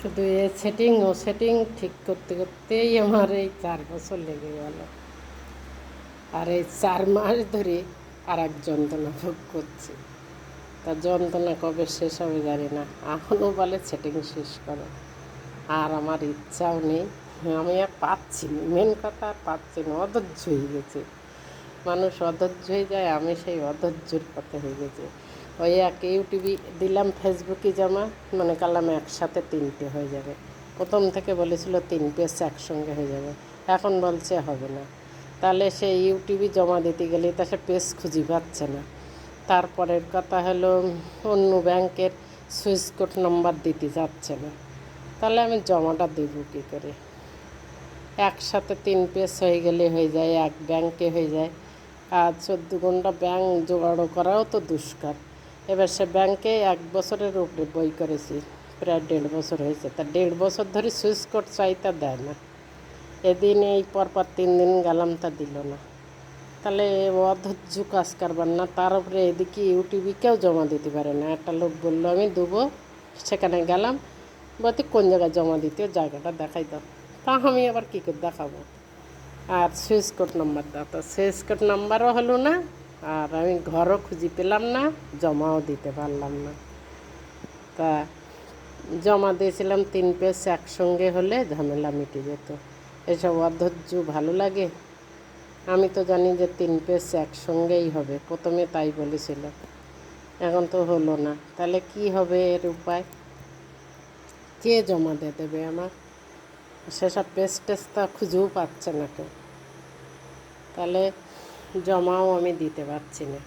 শুধু এ সেটিং ও সেটিং ঠিক করতে করতেই আমার এই 4 বছর লেগে গেল। আর এই 4 মাস ধরে আর এক যন্ত্রণা ভোগ করছি। তা যন্ত্রণা কবে শেষ হবে জানি না। এখনও বলে সেটিং শেষ করো, আর আমার ইচ্ছাও নেই। আমি আর পাচ্ছি না, মেন কথা আর পাচ্ছি না, অধৈর্য হয়ে গেছে। মানুষ অধৈর্য হয়ে যায়, আমি সেই অধৈর্যের পথে হয়ে গেছে। ওই এক ইউটিউবে দিলাম, ফেসবুকে জমা, মনে করলাম একসাথে 3টে হয়ে যাবে। প্রথম থেকে বলেছিল 3 পেজ একসঙ্গে হয়ে যাবে, এখন বলছে হবে না। তাহলে সেই ইউটিউবে জমা দিতে গেলে তা সে পেজ খুঁজে পাচ্ছে না। তারপরের কথা হলো অন্য ব্যাংকের সুইচ কোড নাম্বার দিতে যাচ্ছে না। তাহলে আমি জমাটা দেবো কী করে? একসাথে 3 পেজ হয়ে গেলে হয়ে যায়, এক ব্যাংকে হয়ে যায়। আর 14 ঘন্টা ব্যাংক জোগাড় করাও তো দুষ্কার। এবার সে ব্যাংকে 1 বছরের উপরে বই করেছি, প্রায় 1.5 বছর হয়েছে। তা 1.5 বছর ধরে সুইচ কোড চাইতে দেয় না। এদিন এই পরপর 3 দিন গেলাম, তা দিল না। তাহলে অধৈর্য কাজ করবার না, তার উপরে এদিকে ইউটিউবে কেউ জমা দিতে পারে না। একটা লোক বললো আমি দেবো, সেখানে গেলাম, বলতে কোন জায়গায় জমা দিতে, জায়গাটা দেখাই দাও। তা আমি আবার কী করে দেখাবো? আর সুইচ কোড নাম্বার দাও, তো সুইচ কোড নাম্বারও হলো না, আর আমি ঘরও খুঁজে পেলাম না, জমাও দিতে পারলাম না। তা জমা দিয়েছিলাম 3 পেজ একসঙ্গে হলে ঝামেলা মিটে যেত। এসব অধৈর্য ভালো লাগে? আমি তো জানি যে 3 পেজ একসঙ্গেই হবে, প্রথমে তাই বলেছিল, এখন তো হলো না। তাহলে কি হবে এর উপায়? কে জমা দিয়ে দেবে আমার? সেসব পেজ টেজ তো খুঁজেও পাচ্ছে না কেউ। তাহলে জমাও আমি দিতে পারছি না।